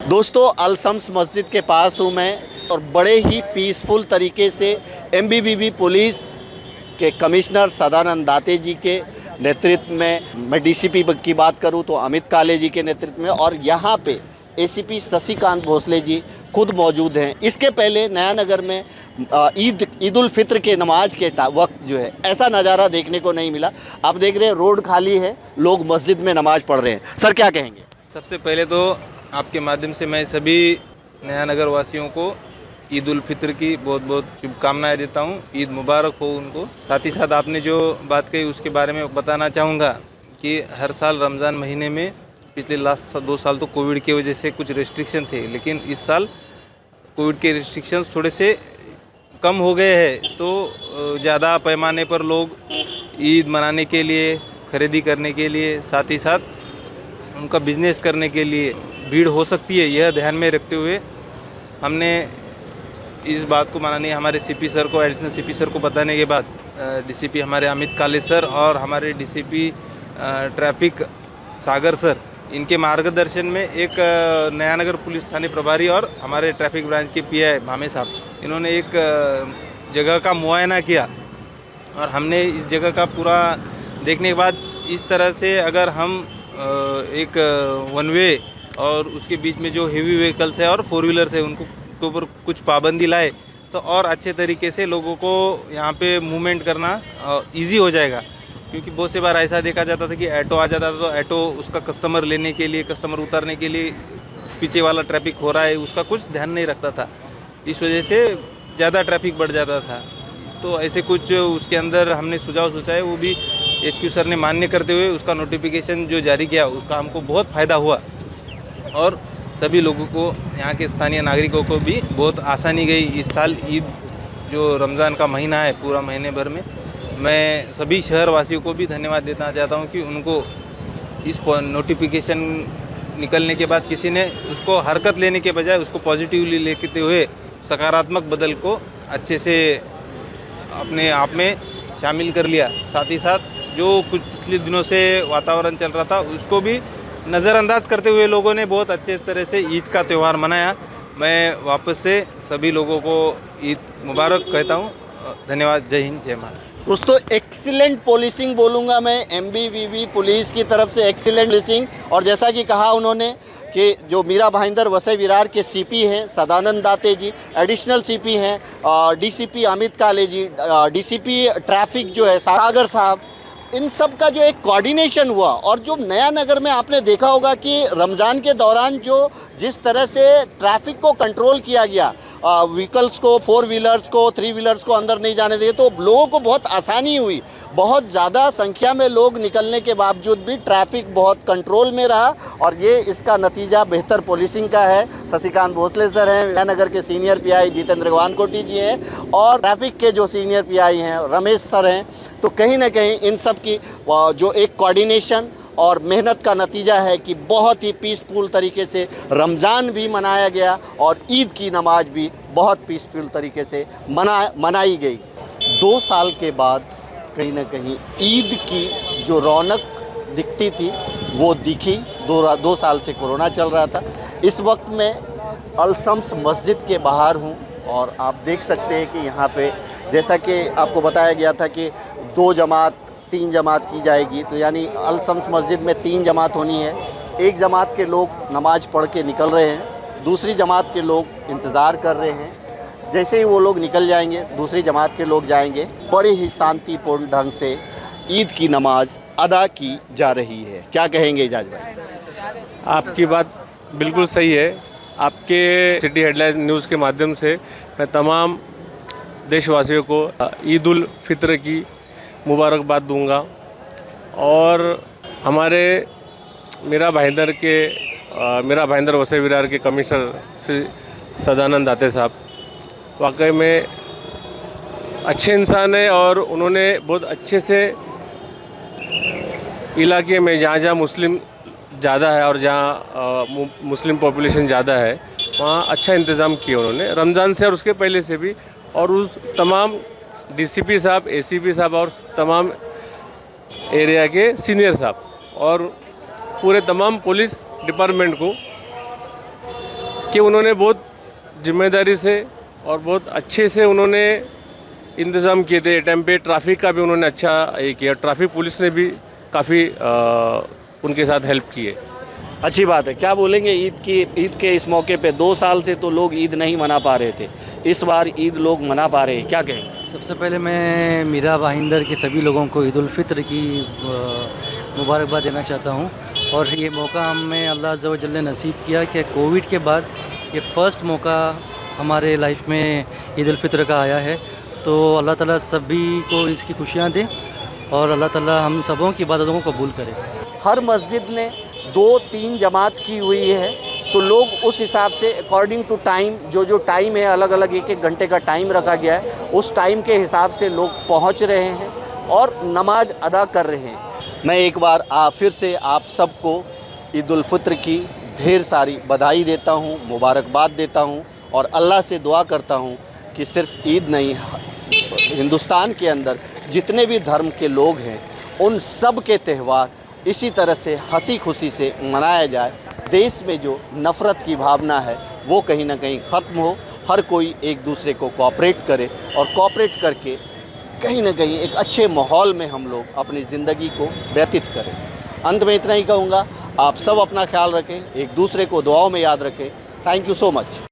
दोस्तों अल शम्स मस्जिद के पास हूँ मैं और बड़े ही पीसफुल तरीके से एमबीवीपी पुलिस के कमिश्नर सदानंद दाते जी के नेतृत्व में, मैं डीसीपी की बात करूँ तो अमित काले जी के नेतृत्व में, और यहाँ पे एसीपी शशिकांत भोसले जी खुद मौजूद हैं। इसके पहले नया नगर में ईद उल फित्र के नमाज के वक्त जो है ऐसा नज़ारा देखने को नहीं मिला। आप देख रहे हैं रोड खाली है, लोग मस्जिद में नमाज पढ़ रहे हैं। सर क्या कहेंगे? सबसे पहले तो आपके माध्यम से मैं सभी नया नगर वासियों को ईद उल फित्र की बहुत बहुत शुभकामनाएं देता हूं। ईद मुबारक हो उनको। साथ ही साथ आपने जो बात कही उसके बारे में बताना चाहूँगा कि हर साल रमज़ान महीने में पिछले लास्ट 2 साल तो कोविड की वजह से कुछ रेस्ट्रिक्शन थे, लेकिन इस साल कोविड के रेस्ट्रिक्शंस थोड़े से कम हो गए हैं, तो ज़्यादा पैमाने पर लोग ईद मनाने के लिए, ख़रीदी करने के लिए, साथ ही साथ उनका बिज़नेस करने के लिए भीड़ हो सकती है। यह ध्यान में रखते हुए हमने इस बात को माननीय हमारे सीपी सर को, एडिशनल सीपी सर को बताने के बाद डीसीपी हमारे अमित काले सर और हमारे डीसीपी ट्रैफिक सागर सर, इनके मार्गदर्शन में एक नया नगर पुलिस थाने प्रभारी और हमारे ट्रैफिक ब्रांच के पीआई भामे साहब, इन्होंने एक जगह का मुआयना किया और हमने इस जगह का पूरा देखने के बाद इस तरह से अगर हम एक वन वे और उसके बीच में जो हेवी व्हीकल्स है और 4 व्हीलर्स है उनको के ऊपर कुछ पाबंदी लाए तो और अच्छे तरीके से लोगों को यहाँ पे मूवमेंट करना इजी हो जाएगा। क्योंकि बहुत से बार ऐसा देखा जाता था कि ऑटो आ जाता था तो ऑटो उसका कस्टमर लेने के लिए, कस्टमर उतारने के लिए पीछे वाला ट्रैफिक हो रहा है उसका कुछ ध्यान नहीं रखता था, इस वजह से ज़्यादा ट्रैफिक बढ़ जाता था। तो ऐसे कुछ उसके अंदर हमने सुझाव सोचा है, वो भी एचक्यू सर ने मान्य करते हुए उसका नोटिफिकेशन जो जारी किया उसका हमको बहुत फ़ायदा हुआ और सभी लोगों को, यहाँ के स्थानीय नागरिकों को भी बहुत आसानी गई। इस साल ईद जो रमज़ान का महीना है पूरा महीने भर में, मैं सभी शहर वासियों को भी धन्यवाद देना चाहता हूँ कि उनको इस नोटिफिकेशन निकलने के बाद किसी ने उसको हरकत लेने के बजाय उसको पॉजिटिवली लेते हुए सकारात्मक बदल को अच्छे से अपने आप में शामिल कर लिया। साथ ही साथ जो कुछ पिछले दिनों से वातावरण चल रहा था उसको भी नज़रअंदाज करते हुए लोगों ने बहुत अच्छे तरह से ईद का त्यौहार मनाया। मैं वापस से सभी लोगों को ईद मुबारक कहता हूँ। धन्यवाद। जय हिंद, जय भारत। दोस्तों एक्सीलेंट पुलिसिंग बोलूँगा मैं, एमबीवीपी पुलिस की तरफ से एक्सीलेंट पुलिसिंग। और जैसा कि कहा उन्होंने कि जो मीरा भाईंदर वसई विरार के सीपी हैं सदानंद दाते जी, एडिशनल सीपी हैं डीसीपी अमित काले जी, डीसीपी ट्रैफिक जो है सागर साहब, इन सब का जो एक कोऑर्डिनेशन हुआ। और जो नया नगर में आपने देखा होगा कि रमज़ान के दौरान जो जिस तरह से ट्रैफिक को कंट्रोल किया गया, व्हीकल्स को, 4 व्हीलर्स को, 3 व्हीलर्स को अंदर नहीं जाने दिए, तो लोगों को बहुत आसानी हुई। बहुत ज़्यादा संख्या में लोग निकलने के बावजूद भी ट्रैफिक बहुत कंट्रोल में रहा और ये इसका नतीजा बेहतर पुलिसिंग का है। शशिकांत भोसले सर हैं, नया नगर के सीनियर पीआई जितेंद्र गवानकोटी जी हैं और ट्रैफिक के जो सीनियर पीआई हैं रमेश सर हैं। तो कहीं ना कहीं इन सब की जो एक कोऑर्डिनेशन और मेहनत का नतीजा है कि बहुत ही पीसफुल तरीके से रमज़ान भी मनाया गया और ईद की नमाज भी बहुत पीसफुल तरीके से मनाई गई। 2 साल के बाद कहीं ना कहीं ईद की जो रौनक दिखती थी वो दिखी। 2 साल से कोरोना चल रहा था। इस वक्त मैं अल शम्स मस्जिद के बाहर हूँ और आप देख सकते हैं कि यहाँ पे जैसा कि आपको बताया गया था कि 2 जमात 3 जमात की जाएगी, तो यानी अल शम्स मस्जिद में 3 जमात होनी है। एक जमात के लोग नमाज पढ़ के निकल रहे हैं, दूसरी जमात के लोग इंतज़ार कर रहे हैं। जैसे ही वो लोग निकल जाएंगे दूसरी जमात के लोग जाएंगे। बड़े ही शांतिपूर्ण ढंग से ईद की नमाज अदा की जा रही है। क्या कहेंगे इजाज भाई? आपकी बात बिल्कुल सही है। आपके सिटी हेडलाइन न्यूज़ के माध्यम से मैं तमाम देशवासियों को ईद उल फित्र की मुबारकबाद दूंगा और हमारे मीरा भाईंदर वसई विरार के कमिश्नर श्री सदानंद दाते साहब वाकई में अच्छे इंसान है और उन्होंने बहुत अच्छे से इलाके में जहाँ मुस्लिम ज़्यादा है और जहाँ मुस्लिम पॉपुलेशन ज़्यादा है वहाँ अच्छा इंतज़ाम किया उन्होंने रमज़ान से और उसके पहले से भी। और उस तमाम डीसीपी साहब, एसीपी साहब और तमाम एरिया के सीनियर साहब और पूरे तमाम पुलिस डिपार्टमेंट को कि उन्होंने बहुत जिम्मेदारी से और बहुत अच्छे से उन्होंने इंतज़ाम किए थे। टाइम पे ट्रैफिक का भी उन्होंने अच्छा ये किया, ट्रैफिक पुलिस ने भी काफ़ी उनके साथ हेल्प की है। अच्छी बात है। क्या बोलेंगे ईद के इस मौके पे? 2 साल से तो लोग ईद नहीं मना पा रहे थे, इस बार ईद लोग मना पा रहे हैं, क्या कहें? सबसे पहले मैं मीरा भाईंदर के सभी लोगों को ईद उल फित्र की मुबारकबाद देना चाहता हूँ। और ये मौका हमें अल्लाह अज़्ज़ा व जल्ल ने नसीब किया कि कोविड के बाद ये फ़र्स्ट मौका हमारे लाइफ में ईद उल फित्र का आया है। तो अल्लाह ताला सभी को इसकी खुशियाँ दे और अल्लाह ताला हम सबों की इबादतों को कबूल करे। हर मस्जिद ने 2-3 जमात की हुई है, तो लोग उस हिसाब से अकॉर्डिंग टू टाइम, जो टाइम है अलग अलग 1-1 घंटे का टाइम रखा गया है, उस टाइम के हिसाब से लोग पहुंच रहे हैं और नमाज अदा कर रहे हैं। मैं एक बार फिर से आप सबको ईद उल फित्र की ढेर सारी बधाई देता हूं, मुबारकबाद देता हूं और अल्लाह से दुआ करता हूं कि सिर्फ ईद नहीं, हिंदुस्तान के अंदर जितने भी धर्म के लोग हैं उन सब के त्यौहार इसी तरह से हंसी खुशी से मनाया जाए। देश में जो नफ़रत की भावना है वो कहीं ना कहीं ख़त्म हो, हर कोई एक दूसरे को कोऑपरेट करे और कोऑपरेट करके कहीं ना कहीं एक अच्छे माहौल में हम लोग अपनी ज़िंदगी को व्यतीत करें। अंत में इतना ही कहूँगा, आप सब अपना ख्याल रखें, एक दूसरे को दुआओं में याद रखें। Thank you so much.